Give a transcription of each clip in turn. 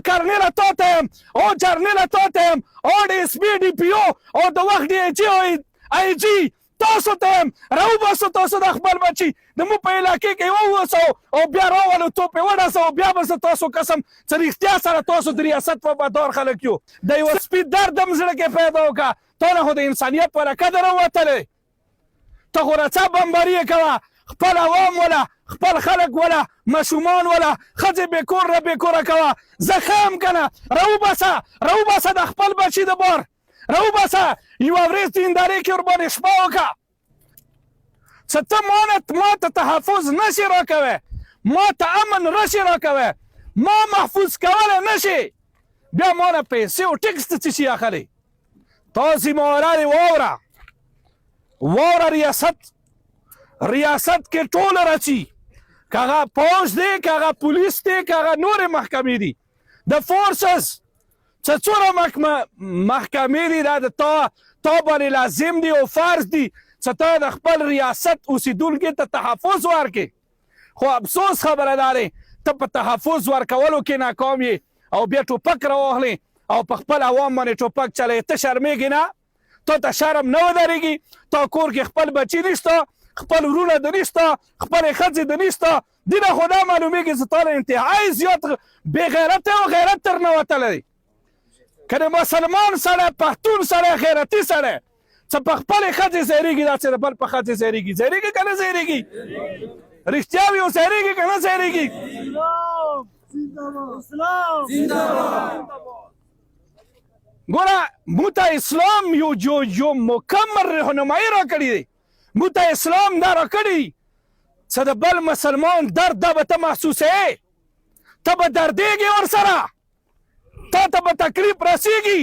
کرنیله تا ته یم او جرنیله تا ته یم او ډي اس پي ډي پي او او د وخت ډي ایچ او آی جي تاسو ته یم راوباسو تاسو د خپل بچي د مو په علاقې کې ووسو او بیا راولو توپې وډاسو بیا به زه تاسو قسم چې رښتیا سره تاسو د ریاست په بدور خلک یو د یو سپي درد هم زړه کې پیدا وکړه ته نه خو د انسانیت په قدر ووتلی ته خو راڅه بمباري یې کوه خپل عوام ولا خپل خلک ولا ماشومان ولا ښځې بېکور را بېکوره کوه زه ښه یم که نه راوباسه د خپل بچي د بار راوباسه یوه ورځ دیندارۍ کې ورباندې شپه وکړه چې ته ما ته تحفظ نشي راکوی ما ته امن نشي راکوی ما محفوظ کولی نشي بیا ما نه پیسې او ټکس ته څه شي اخلي تاسې مهرانې واوره ریاست کې ټول راځي که هغه پوځ دی که هغه پولیس دی که هغه نورې محکمې دي د فورسز چې څومره محکمې دي دا د تا باندې لازم دي او فرض دي چې ته د خپل ریاست اوسېدونکي ته تحفظ ورکړې خو افسوس خبره دا دی ته په تحفظ ورکولو کې ناکام یې او بیا ټوپک راواخلې او په خپل عوام باندې ټوپک چلوې ته شرمېږې نه تا ته شرم نه ودرېږي تا کور کې خپل بچي نشته خپل ورونه د نشته خپلې ښځې د نشته دې نه خو دا معلومېږي چې تا له انتهایي زیات بې غیرت او غیرت تر نه وتلی دی که د مسلمان سړی پښتون سړی غیرتي سړی چې په خپلې ښځې ځایرېږي دا چې د بل په ښځې ځایرېږي که نه ځایرېږي رښتیا وي او ځایرېږي که نه ځایرېږي ګوره موږ ته اسلام یو مکمل رهنمایي راکړې دی موږ ته اسلام دا راکړي چې د بل مسلمان درد دا به ته محسوسوې ته به دردېږي ورسره تا ته به تکلیف رسېږي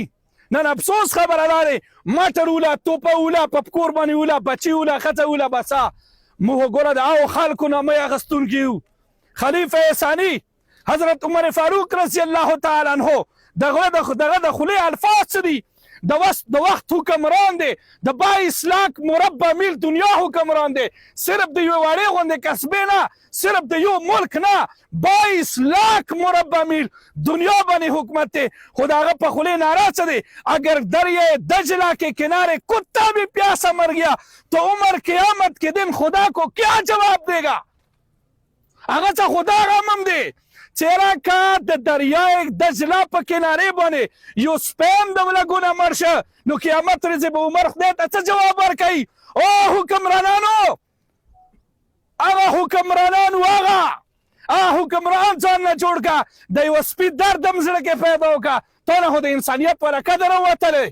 نن افسوس خبره دا دی مټر وله توپه وله په کور باندې وله بچي وله ښځه وله بسه موږ ګوره د هغو خلکو نه مې اخیستونکي یو خلیفه ثاني حضرت عمر فاروق رضی الله تعالی عنه دغه د خولې الفاظ څه دي د وخت حکمران دی د 22 لاک مربع میل دنیا حکمران دی صرف د یو وړې غوندې قصبې نه صرف د یو ملک نه 22 لاک مربع میل دنیا باندې حکومت دی خو د هغه په خولې ناره څه دی اگر دریائے دجلہ کے کنارے کتا بھی پیاسا مر گیا تو عمر قیامت کے دن خدا کو کیا جواب دے گا هغه څه خدا غمم دی چیرې که د دریای دجله په کنارې باندې یو سپی د ولګونه مړ شه نو قیامت ورځې به عمر خدای ته څه جواب ورکوي او حکمرانانو هغه حکمرانان ځان نه جوړ که د یوه سپي درد هم زړه کې پیدا وکړه تا نه خو د انسانیت په قدر ووتلی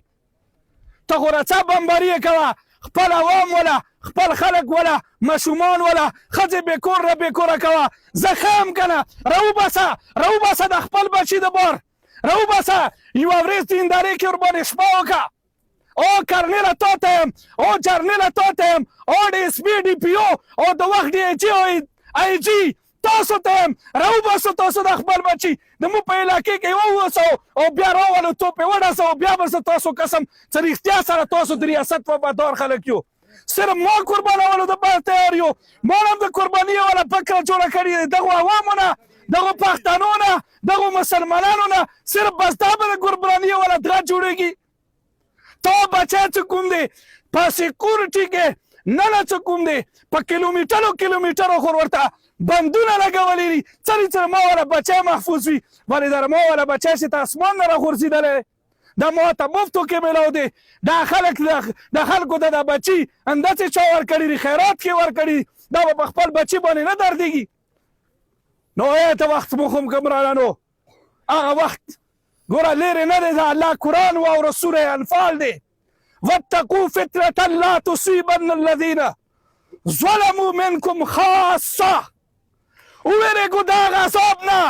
ته خو راڅه بمباري یې کوه خپل عوام ولا خپل خلک ولا ماشومان ولا ښځې بېکور را بېکوره کوه زه ښه یم که نه راوباسه د خپل بچي د بار راوباسه یوه ورځ دیندارۍ کې ورباندې شپه وکړه او کرنیله تا ته یم او جرنیله تا ته یم او ډي اس پي ډي پي او د وخت ډي ایچ او آی جي تاسو ته یم راوباسو تاسو د خپل بچي د مو په علاقې کې ووسو او بیا راولو توپې وډاسو بیا به زه تاسو قسم چې رښتیا سره تاسو د ریاست په بدور خلک یو صرف ما قربانولو دپاره تیار یو ما هم د قرباني والا فکره جوړه کړې دی دغو عوامو نه دغو پښتنو نه دغو مسلمانانو نه صرف بس دا به د قرباني والا درد جوړېږي تا بچی څه کوم دی په سیکورټي کې نه څه کوم دی په کیلومیټرو خو ورته بندونه لګولي دي څه ما والا بچی محفوظ وي ولې در ما والا بچی چې ته اسمان نه راغورځېدلی دا ما ته مفتو کې میلاو دی دا د خلکو د بچي انداسې چا ورکړي دي خیرات کې ورکړي دا به په خپل بچي باندې نه دردېږي نو ته وخت مو خو حکمرانانو هغه وخت ګوره لرې نه دی د الله قرآن واوره سوره انفال دی واتقوا فتنة لا تصيبن الذين ظلموا منكم خاصه وویرېږو د هغه عذاب نه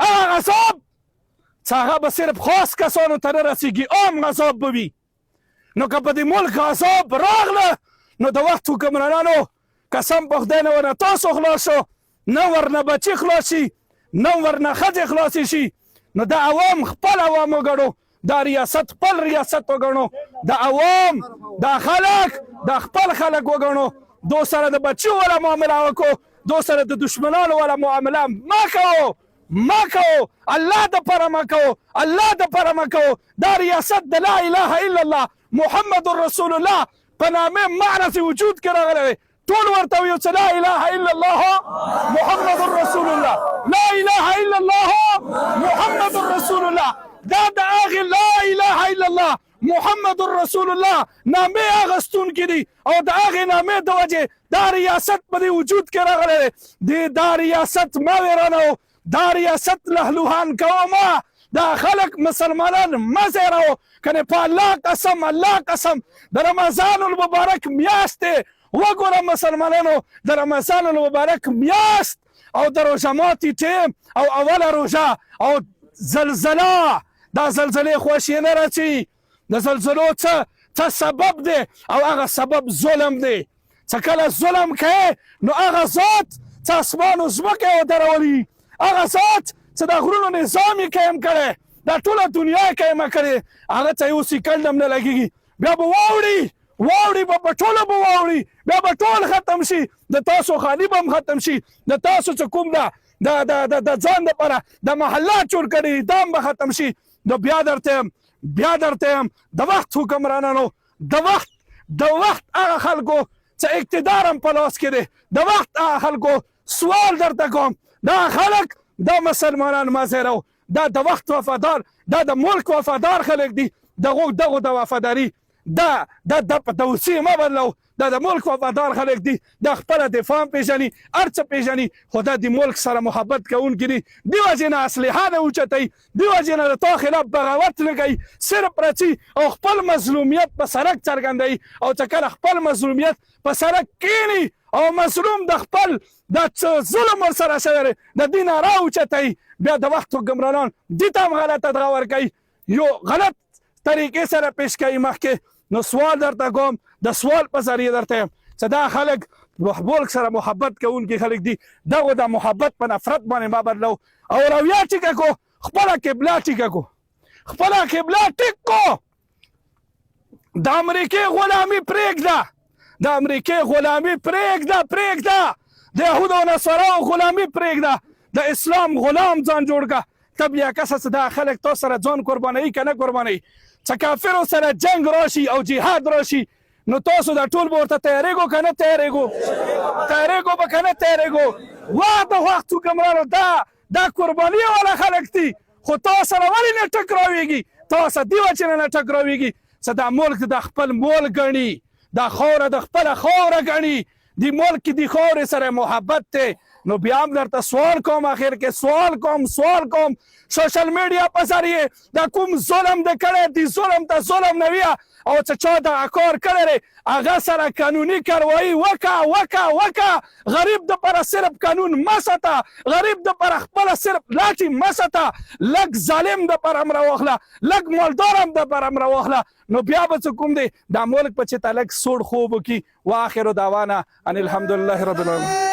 هغه عذاب چې هغه به صرف خاص کسانو ته نه رسېږي عام عذاب به وي نو که په دې ملک عذاب راغله نو د وخت حکمرانانو قسم په خدای نه ورنه تاسو خلاص شو نه ورنه بچي خلاص شي نه ورنه ښځې خلاصې شي نو د عوام خپل عوام وګڼو دا ریاست خپل ریاست وګڼو د عوام دا خلک دا خپل خلک وګڼو دو سره د بچو والا معامله وکړو دو سره د دشمنانو والا معامله مه کوو ما کوو الله دپاره ما کوو الله دپاره ما کوو دا ریاست د لا اله الا الله محمد رسول الله په نامې معنس وجود کې راغلی دی ټول ورته ویو چې لا اله الا الله محمد رسول الله لا اله الا الله محمد رسول الله دا د هغې لا اله الا الله محمد رسول الله نامې اخیستونکي دي او د هغې نامې د وجې دا ریاست په دې وجود کې راغلی دی دا ریاست ما ویرانو دا ریاست لهلوهان کومه دا خلق مسلمانان مه زیرو کنې په الله قسم الله قسم د رمضان المبارک میاشت دی وګوره مسلمانانو د رمضان المبارک میاشت او د روژه ماتي ټیم او اوله روژه او زلزله دا زلزلې خوښې نه راځي د زلزلو څه سبب دی او هغه سبب ظلم دی چې کله ظلم کوې نو هغه ذات چې اسمان و ځمکه ودرولي هغه ذات چې د غرونو نظام یې قایم کړی دا ټوله دنیا یې قایمه کړې هغه ته یو سیکنډ هم نه لګېږي بیا به واوړي به په ټوله به واوړي بیا به ټول ختم شي د تاسو خالي به هم ختم شي د تاسو چې کوم د ځان دپاره د محلات جوړ کړي دا هم به ختم شي نو بیا درته یم د وخت حکمرانانو د وخت هغه خلکو چې اقتدار هم په لاس کې دی د وخت هغه خلکو سوال درته کوم دا خلک دا مسلمانان ما زیرو دا د وخت وفادار دا د ملک وفادار خلک دي دغو د وفاداري دا په توصیه مه بدلو دا د ملک وفادار خلک دي دا خپله دفاع پیژني هر څه پیژني خو دا د ملک سره محبت کوونکي دي دې وجې نه اسلحه نه اوچتوي دې وجې نه د تا خلاف بغاوت نه کوي صرف راځي او خپل مظلومیت په سړک څرګندوي او چې کله خپل مظلومیت په سړک کینی او مظلوم د خپل د ظلم ورسره شوی دی د دې نه راوچتوي بیا د وخت حکمرانان دې ته هم غلطه دغه ورکوي یو غلط طریقې سره پیش کوي مخکې نو سوال درته کوم د سوال په ذریعه درته یم چې دا خلک ملک سره محبت کوونکي خلک دي دغو د محبت په نفرت باندې ما بدلو او رویه ټیکه کو خپله قبله ټیکه کو خپله قبله ټیک کو د امریکې غلامي پرېږده د امریکې غلامي پرېږده د یهودو او نصاراو غلامي پرېږده د اسلام غلام ځان جوړ کړه ته بیا کسه چې دا خلک تا سره ځان قربانوي که نه قربانوي چې کافرو سره جنگ راشي او جهاد راشي نو تاسو دا ټول به ورته تیارېږو که نه تیارېږو به که نه تیارېږو وا د وخت حکمرانو دا قرباني والا خلک دي خو تا سره ولې نه ټکراویږي تا سره دې وجې نه ټکراویږي چې دا ملک د خپل ملک ګڼي دا خاوره د خپله خاوره ګڼي د ملک د خاورې سره محبت دی نو بیا هم درته سوال کوم اخر کې سوال کوم سوشل میډیا په ذریعه دا کوم ظلم د کړی دی ظلم ته ظلم نه ویه او چې چا دغه کار کړی دی هغه سره قانوني کاروایي وکړه غریب دپاره صرف قانون مه ساته غریب دپاره خپله صرف لاټي مه ساته لږ ظالم دپاره هم راواخله لږ مالدار هم دپاره هم راواخله نو بیا به څه کوم دی دا ملک په چې ته لږ سوړ خوب وکړي واخر دعوانا ان الحمدلله رب العالمین